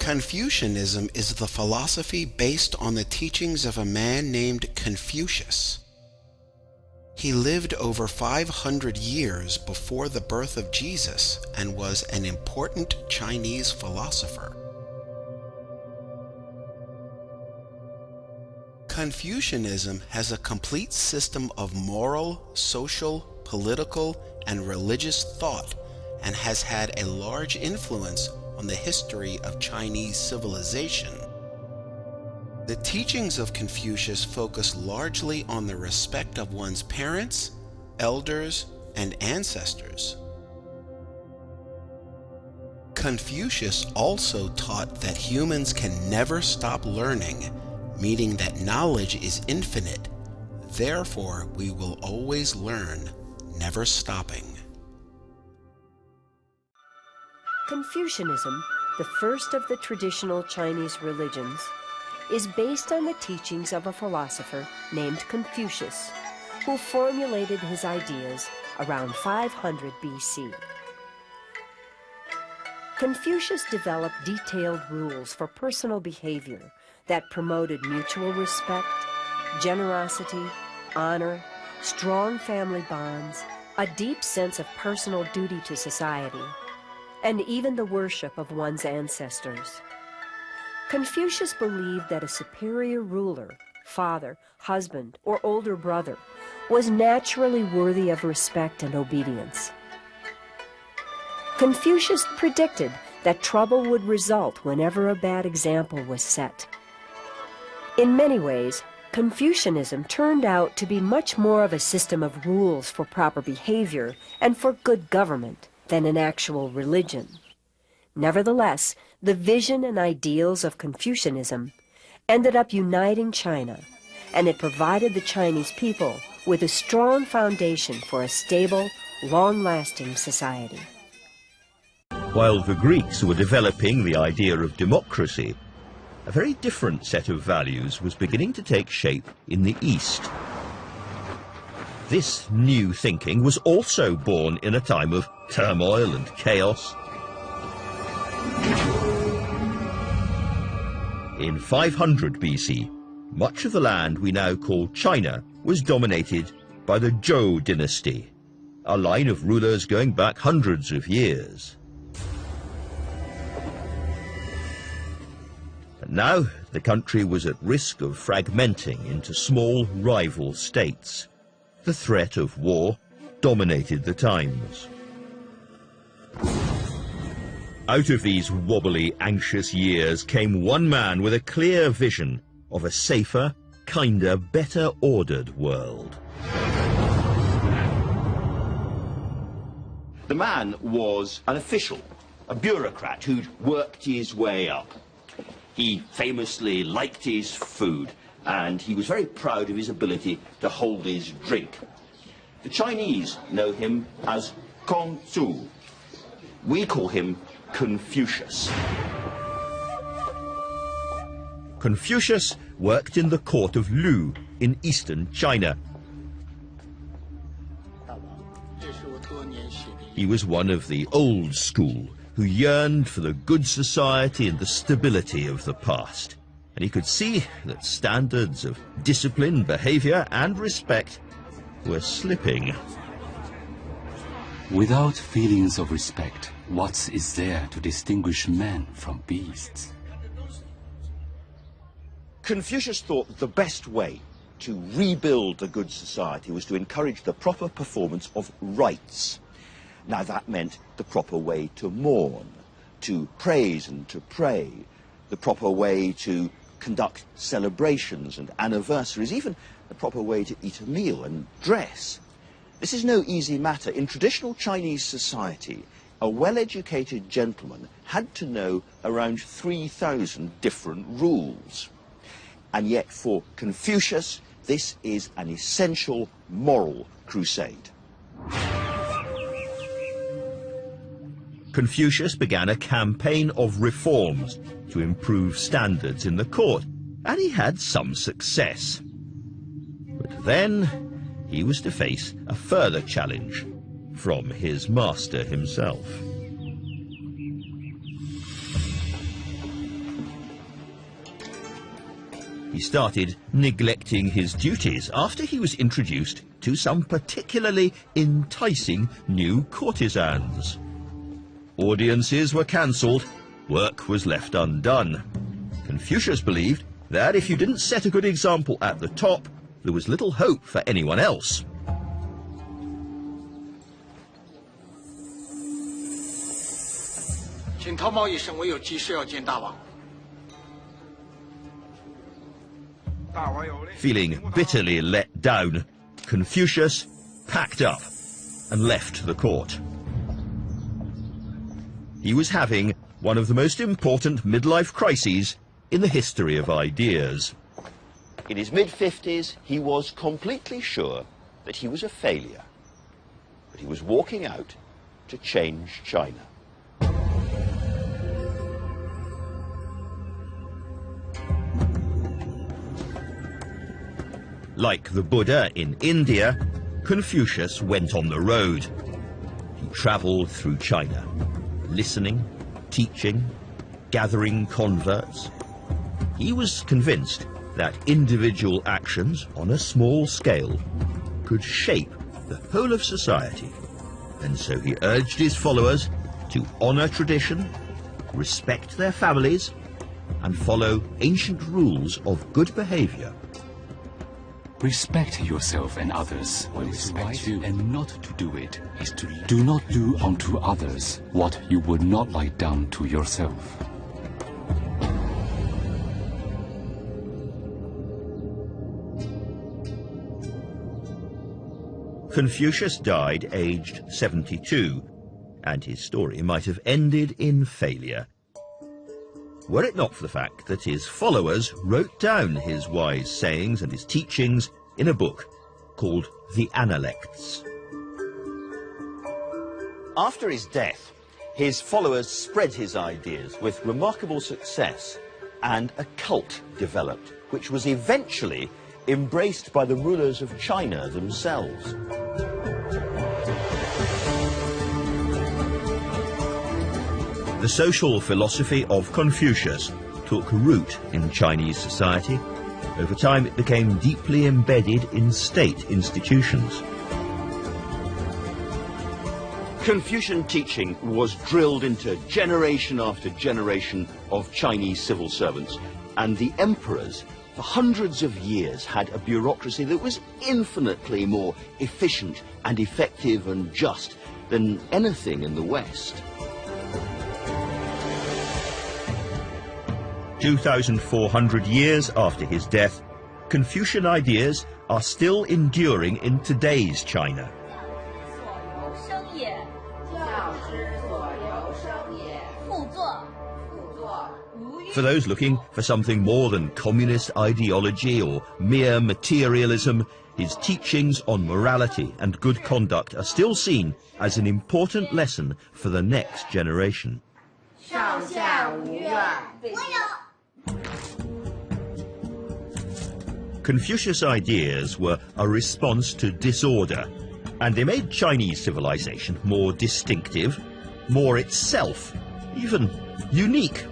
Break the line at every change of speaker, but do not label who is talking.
Confucianism is the philosophy based on the teachings of a man named Confucius. He lived over 500 years before the birth of Jesus and was an important Chinese philosopher. Confucianism has a complete system of moral, social, political, and religious thought and has had a large influence on the history of Chinese civilization. The teachings of Confucius focus largely on the respect of one's parents, elders, and ancestors. Confucius also taught that humans can never stop learning, meaning that knowledge is infinite. Therefore, we will always learn, never stopping.
Confucianism, the first of the traditional Chinese religions, is based on the teachings of a philosopher named Confucius, who formulated his ideas around 500 BC. Confucius developed detailed rules for personal behavior that promoted mutual respect, generosity, honor, strong family bonds, a deep sense of personal duty to society, and even the worship of one's ancestors. Confucius believed that a superior ruler, father, husband, or older brother was naturally worthy of respect and obedience. Confucius predicted that trouble would result whenever a bad example was set. In many ways, Confucianism turned out to be much more of a system of rules for proper behavior and for good government than an actual religion. Nevertheless, the vision and ideals of Confucianism ended up uniting China, and it provided the Chinese people with a strong foundation for a stable, long-lasting society.
While the Greeks were developing the idea of democracy, a very different set of values was beginning to take shape in the East. This new thinking was also born in a time of turmoil and chaos. In 500 BC, much of the land we now call China was dominated by the Zhou dynasty, a line of rulers going back hundreds of years. And now the country was at risk of fragmenting into small rival states. The threat of war dominated the times. Out of these wobbly, anxious years came one man with a clear vision of a safer, kinder, better ordered world.
The man was an official, a bureaucrat who'd worked his way up. He famously liked his food, and he was very proud of his ability to hold his drink. The Chinese know him as Kong Tzu. We call him Confucius.
Confucius worked in the court of Lu in eastern China. He was one of the old school who yearned for the good society and the stability of the past. And he could see that standards of discipline, behavior, and respect were slipping.
Without feelings of respect, what is there to distinguish men from beasts?
Confucius thought that the best way to rebuild a good society was to encourage the proper performance of rites. Now that meant the proper way to mourn, to praise and to pray, the proper way to conduct celebrations and anniversaries, even the proper way to eat a meal and dress. This is no easy matter. In traditional Chinese society, a well-educated gentleman had to know around 3,000 different rules. And yet for Confucius, this is an essential moral crusade.
Confucius began a campaign of reforms to improve standards in the court, and he had some success. But then he was to face a further challenge from his master himself. he started neglecting his duties after he was introduced to some particularly enticing new courtesans. Audiences were cancelled, work was left undone. Confucius believed that if you didn't set a good example at the top, there was little hope for anyone else. Feeling bitterly let down, Confucius packed up and left the court. He was having one of the most important midlife crises in the history of ideas.
In his mid-50s, he was completely sure that he was a failure, but he was walking out to change China.
Like the Buddha in India, Confucius went on the road. He travelled through China, listening, teaching, gathering converts. He was convinced that individual actions on a small scale could shape the whole of society, and so he urged his followers to honour tradition, respect their families, and follow ancient rules of good behaviour.
Respect yourself and others. What is right and not to do it is to do not do unto others what you would not like done to yourself.
Confucius died aged 72, and his story might have ended in failure, were it not for the fact that his followers wrote down his wise sayings and his teachings in a book called The Analects.
After his death, his followers spread his ideas with remarkable success, and a cult developed, which was eventually embraced by the rulers of China themselves.
The social philosophy of Confucius took root in Chinese society. Over time, it became deeply embedded in state institutions.
Confucian teaching was drilled into generation after generation of Chinese civil servants, and the emperors for hundreds of years had a bureaucracy that was infinitely more efficient and effective and just than anything in the West.
2,400 years after his death, Confucian ideas are still enduring in today's China. For those looking for something more than communist ideology or mere materialism, his teachings on morality and good conduct are still seen as an important lesson for the next generation. Confucius' ideas were a response to disorder, and they made Chinese civilization more distinctive, more itself, even unique.